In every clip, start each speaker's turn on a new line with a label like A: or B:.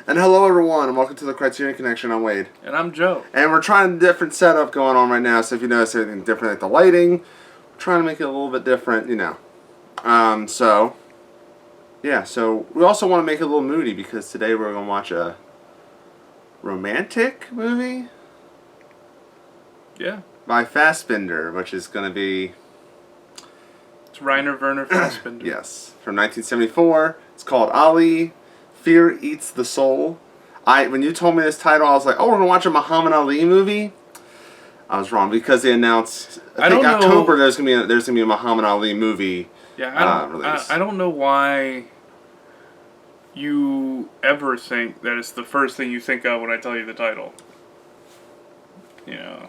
A: And hello everyone, and welcome to the Criterion Connection. I'm Wade.
B: And I'm Joe.
A: And we're trying a different setup going on right now, so if you notice anything different like the lighting, we're trying to make it a little bit different, So we also want to make it a little moody because today we're going to watch a romantic movie.
B: Yeah.
A: By Fassbinder, which is going to be...
B: It's Rainer Werner Fassbinder.
A: Yes, from 1974. It's called Ali. Fear Eats the Soul. When you told me this title, I was like, oh, we're going to watch a Muhammad Ali movie? I was wrong because they announced, I think October there's going to be a Muhammad Ali movie release.
B: I don't know why you ever think that it's the first thing you think of when I tell you the title.
A: Yeah.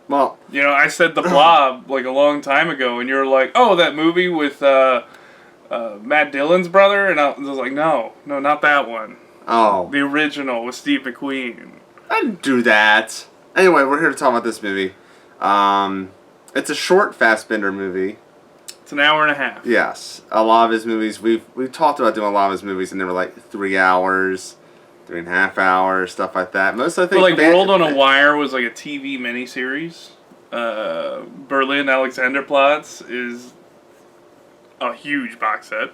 A: Well,
B: I said The Blob like a long time ago, and you're like, oh, that movie with Matt Dillon's brother? And I was like, no, not that one.
A: Oh.
B: The original with Steve McQueen.
A: I didn't do that. Anyway, we're here to talk about this movie. It's a short Fassbinder movie.
B: It's an hour and a half.
A: Yes. A lot of his movies, we've talked about doing a lot of his movies, and they were like 3 hours, 3.5 hours, stuff like that. Most, I think...
B: But World on a Wire was like a TV miniseries. Berlin Alexanderplatz is a huge box set.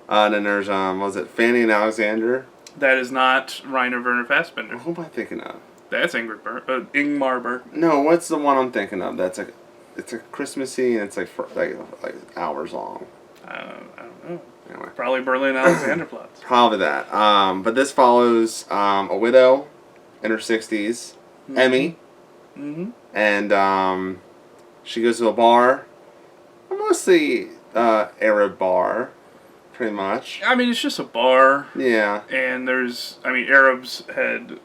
A: And then there's, was it Fanny and Alexander?
B: That is not Rainer Werner Fassbinder.
A: Who am I thinking of?
B: That's Ingmar Bergman.
A: No, what's the one I'm thinking of? That's it's a Christmassy and it's like hours long.
B: I don't know.
A: Anyway.
B: Probably Berlin Alexanderplatz.
A: Probably that. But this follows a widow in her 60s, Emmy.
B: Mm-hmm.
A: And she goes to a bar, a mostly Arab bar, pretty much.
B: I mean, it's just a bar.
A: Yeah.
B: And Arabs had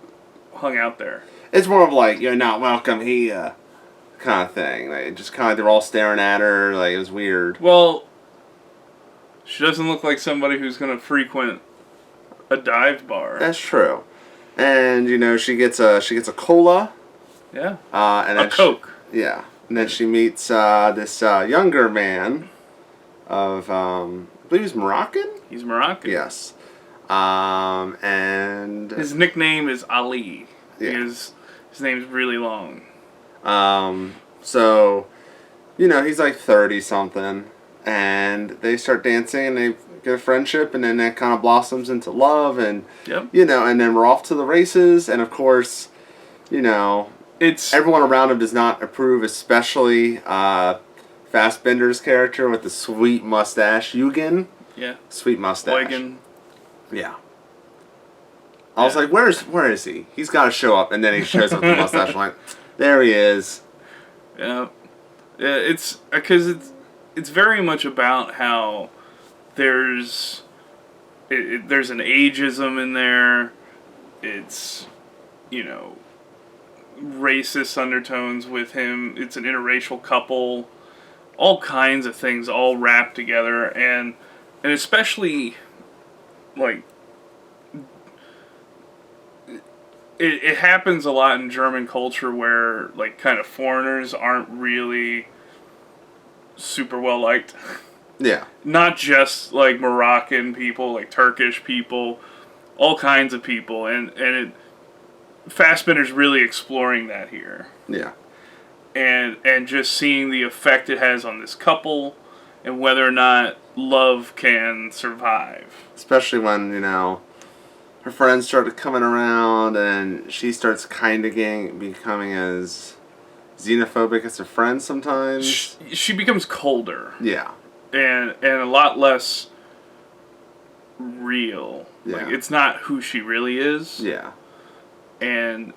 B: hung out there.
A: It's more of like, you're not welcome here kind of thing. Like, just kind of, they're all staring at her. Like, it was weird.
B: Well, she doesn't look like somebody who's going to frequent a dive bar.
A: That's true. And, she gets a cola.
B: Yeah.
A: And then
B: a Coke.
A: Yeah. And then she meets this younger man of, I believe he's Moroccan? He's
B: Moroccan.
A: Yes. And...
B: his nickname is Ali.
A: Yeah.
B: His name's really long.
A: So, he's like 30-something. And they start dancing and they get a friendship. And then that kind of blossoms into love. And,
B: yep.
A: And then we're off to the races. And, of course, everyone around him does not approve, especially Fassbinder's character with the sweet mustache, Eugen.
B: Yeah.
A: Sweet mustache.
B: Eugen.
A: Yeah. I was like, where is he? He's got to show up, and then he shows up with the mustache. I'm like, there he is.
B: Yeah. It's because it's very much about how there's an ageism in there. It's racist undertones with him. It's an interracial couple. All kinds of things all wrapped together, and especially it happens a lot in German culture where kind of foreigners aren't really super well liked.
A: Yeah.
B: Not just Moroccan people, Turkish people, all kinds of people, and Fassbinder's really exploring that here.
A: Yeah.
B: And just seeing the effect it has on this couple and whether or not love can survive.
A: Especially when, her friends started coming around and she starts kind of becoming as xenophobic as her friends sometimes.
B: She becomes colder.
A: Yeah.
B: And a lot less real.
A: Yeah.
B: It's not who she really is.
A: Yeah.
B: And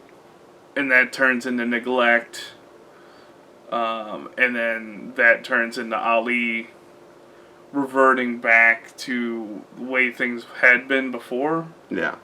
B: that turns into neglect. And then that turns into Ali reverting back to the way things had been before.
A: Yeah.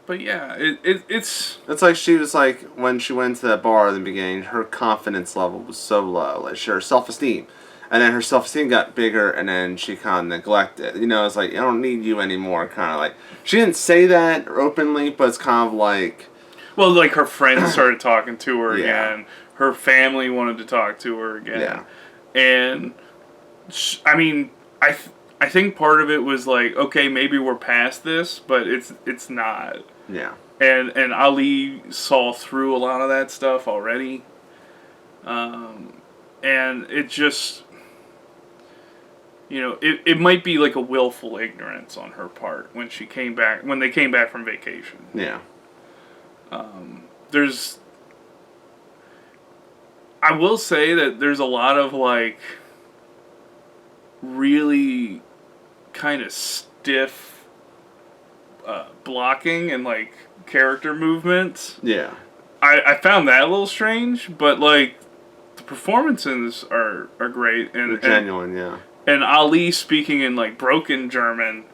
B: But yeah, it's
A: like she was like, when she went to that bar in the beginning, her confidence level was so low, her self-esteem. And then her self-esteem got bigger, and then she kind of neglected. It's like, I don't need you anymore, kind of she didn't say that openly, but it's kind of like...
B: Well, her friends started talking to her again. Her family wanted to talk to her again.
A: Yeah.
B: And, I think part of it was like, okay, maybe we're past this, but it's not.
A: Yeah.
B: And Ali saw through a lot of that stuff already. And it just, it might be like a willful ignorance on her part when they came back from vacation.
A: Yeah.
B: I will say that there's a lot of like really kind of stiff blocking and like character movements.
A: Yeah.
B: I found that a little strange, but like the performances are great and
A: they're genuine, yeah.
B: And Ali speaking in like broken German,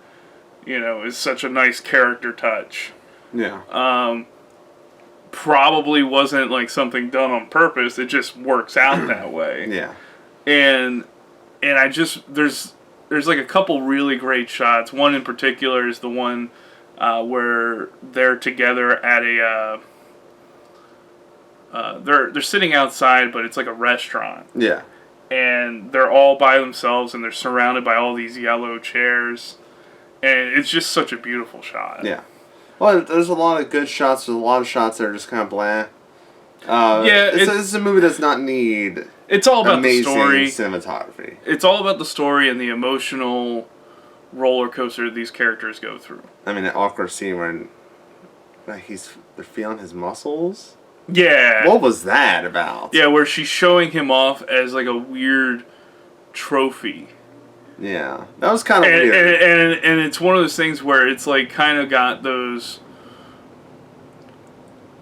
B: is such a nice character touch.
A: Yeah.
B: Probably wasn't like something done on purpose. It just works out that way.
A: Yeah.
B: And I just there's like a couple really great shots. One in particular is the one where they're together at a they're sitting outside, but it's like a restaurant.
A: Yeah.
B: And they're all by themselves, and they're surrounded by all these yellow chairs, and it's just such a beautiful shot.
A: Yeah. Well, there's a lot of good shots. There's a lot of shots that are just kind of blah. It's a movie that does not need.
B: It's all about the
A: amazing
B: story,
A: cinematography.
B: It's all about the story and the emotional roller coaster these characters go through.
A: I mean, an awkward scene where they're feeling his muscles.
B: Yeah.
A: What was that about?
B: Yeah, where she's showing him off as like a weird trophy.
A: Yeah, that was kind of weird.
B: And it's one of those things where it's like kind of got those.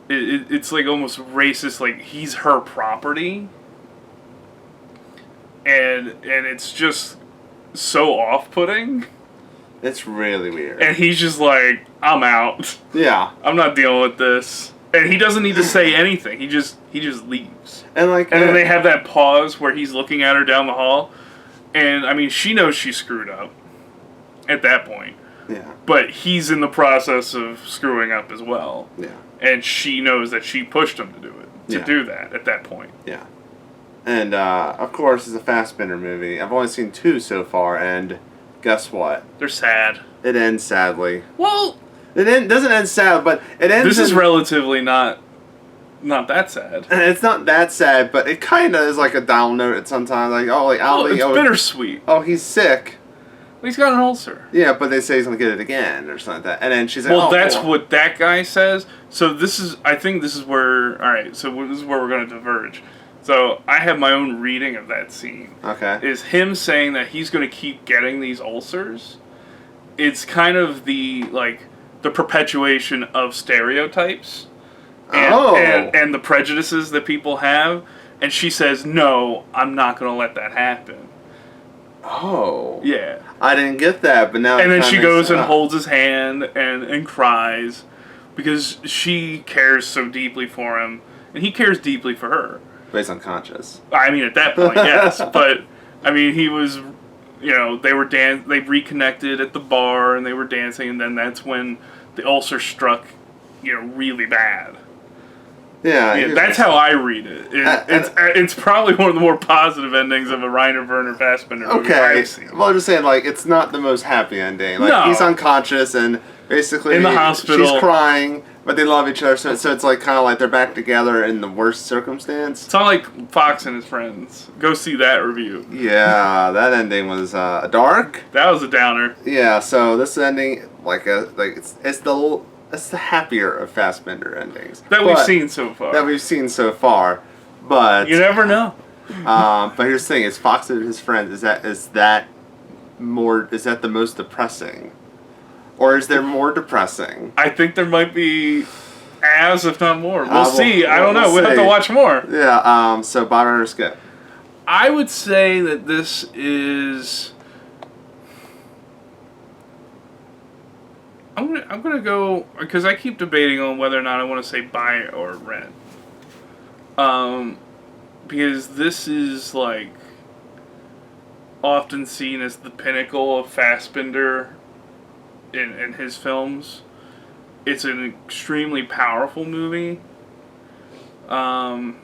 B: It's like almost racist, like he's her property. And it's just so off-putting.
A: It's really weird.
B: And he's just like, I'm out.
A: Yeah.
B: I'm not dealing with this. And he doesn't need to say anything. He just leaves.
A: And
B: then they have that pause where he's looking at her down the hall. And I mean, she knows she screwed up at that point.
A: Yeah.
B: But he's in the process of screwing up as well.
A: Yeah.
B: And she knows that she pushed him to do it. Do that at that point.
A: Yeah. And of course, it's a Fassbender movie. I've only seen 2 so far, and guess what?
B: They're sad.
A: It ends sadly.
B: Well,
A: doesn't end sad, but it ends.
B: This is relatively not that sad.
A: It's not that sad, but it kind of is like a down note at sometimes. Like, Ali.
B: It's bittersweet.
A: Oh, he's sick.
B: He's got an ulcer.
A: Yeah, but they say he's gonna get it again or something like that. And then she's like,
B: that's what that guy says. So I think this is where. All right. So this is where we're gonna diverge. So I have my own reading of that scene.
A: Okay.
B: Is him saying that he's gonna keep getting these ulcers. It's kind of the perpetuation of stereotypes. And the prejudices that people have. And she says, no, I'm not going to let that happen.
A: Oh.
B: Yeah.
A: I didn't get that, but now...
B: And then she goes and holds his hand and cries because she cares so deeply for him. And he cares deeply for her.
A: But he's unconscious.
B: I mean, at that point, yes. But, I mean, he was... they reconnected at the bar and they were dancing, and then that's when the ulcer struck, really bad.
A: Yeah,
B: that's how I read it. It's probably one of the more positive endings of a Rainer Werner Fassbender movie I've seen.
A: Well, I'm just saying, it's not the most happy ending. He's unconscious and basically
B: in the hospital.
A: She's crying, but they love each other, so it's like kind of like they're back together in the worst circumstance.
B: It's not like Fox and his friends. Go see that review.
A: Yeah, that ending was dark.
B: That was a downer.
A: Yeah, so this ending, it's the happier of Fassbender endings
B: we've seen so far.
A: But
B: you never know.
A: But here's the thing: is Fox and his friends is that the most depressing, or is there more depressing?
B: I think there might be if not more. We'll see. I don't know. We'll have to watch more.
A: Yeah. So bottom or skip?
B: I would say that this is. I'm gonna go because I keep debating on whether or not I want to say buy or rent. Because this is often seen as the pinnacle of Fassbender in his films. It's an extremely powerful movie. I'm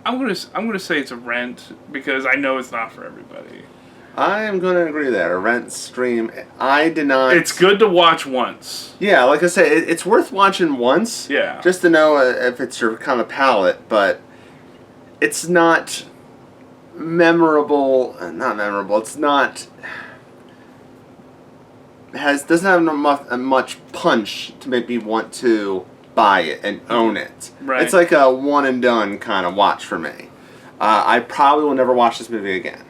B: gonna say it's a rent because I know it's not for everybody.
A: I am going to agree there. Rent, stream. I did not.
B: It's good to watch once.
A: Yeah, like I say, it's worth watching once.
B: Yeah.
A: Just to know if it's your kind of palate, but it's not memorable. Not memorable. It's not. Doesn't have much punch to make me want to buy it and own it.
B: Right.
A: It's like a one and done kind of watch for me. I probably will never watch this movie again.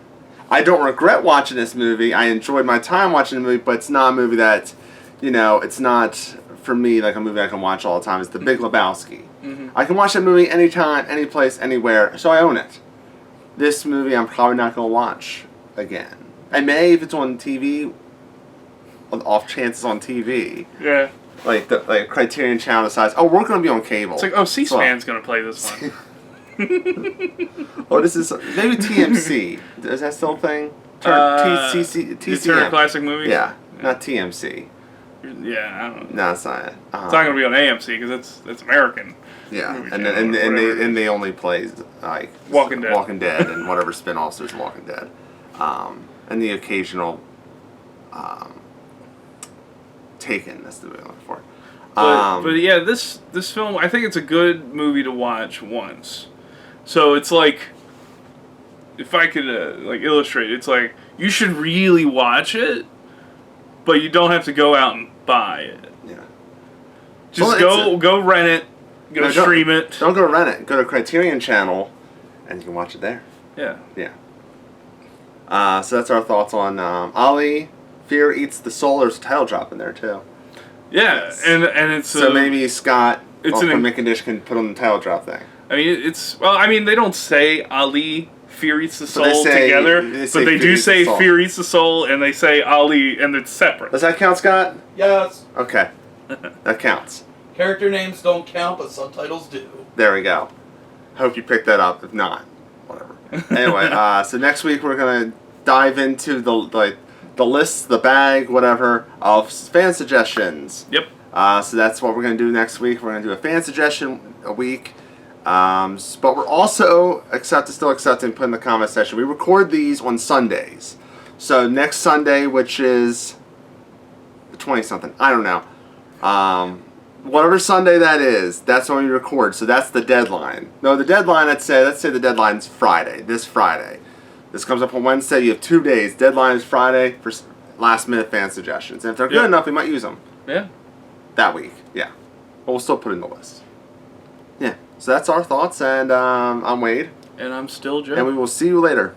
A: I don't regret watching this movie. I enjoyed my time watching the movie, but it's not a movie that, it's not for me like a movie I can watch all the time. It's The Big Lebowski.
B: Mm-hmm.
A: I can watch that movie anytime, any place, anywhere, so I own it. This movie I'm probably not going to watch again. I may if it's on TV. Off chances on TV.
B: Yeah.
A: Like Criterion Channel decides, oh, we're going to be on cable.
B: It's like, C-SPAN's going to play this one.
A: Oh, this is maybe TMC. Is that still a thing?
B: Turner Classic Movies?
A: Yeah, not TMC.
B: Yeah, I don't know.
A: No, it's not it.
B: It's not going to be on AMC because it's American.
A: Yeah,
B: Movie
A: and
B: channel,
A: they only play like
B: Walking Dead
A: and whatever spin-offs there's Walking Dead, and the occasional Taken. That's the movie I'm looking for.
B: But yeah, this film, I think it's a good movie to watch once. So it's like, if I could illustrate, it's like you should really watch it, but you don't have to go out and buy it.
A: Yeah.
B: Just go rent it, stream it.
A: Don't go rent it. Go to Criterion Channel, and you can watch it there.
B: Yeah.
A: Yeah. So that's our thoughts on Ali. Fear Eats the Soul. There's a title drop in there too.
B: Yeah,
A: Yes.
B: and it's
A: so maybe Scott from Condish can put on the title drop thing.
B: I mean, they don't say Ali Fear Eats the Soul together, but they do say Fear Eats the Soul, and they say Ali, and it's separate.
A: Does that count, Scott?
C: Yes.
A: Okay, that counts.
C: Character names don't count, but subtitles do.
A: There we go. Hope you picked that up. If not, whatever. Anyway, so next week we're gonna dive into the lists, the bag, whatever, of fan suggestions.
B: Yep.
A: So that's what we're going to do next week. We're going to do a fan suggestion a week. But we're also still accepting, put in the comment section. We record these on Sundays. So next Sunday, which is the 20-something, I don't know. Whatever Sunday that is, that's when we record. So that's the deadline. No, the deadline, let's say the deadline's Friday, this Friday. This comes up on Wednesday. You have 2 days. Deadline is Friday for last-minute fan suggestions. And if they're good enough, we might use them.
B: Yeah.
A: That week, yeah. But we'll still put it in the list. Yeah. So that's our thoughts, and I'm Wade.
B: And I'm still Joe.
A: And we will see you later.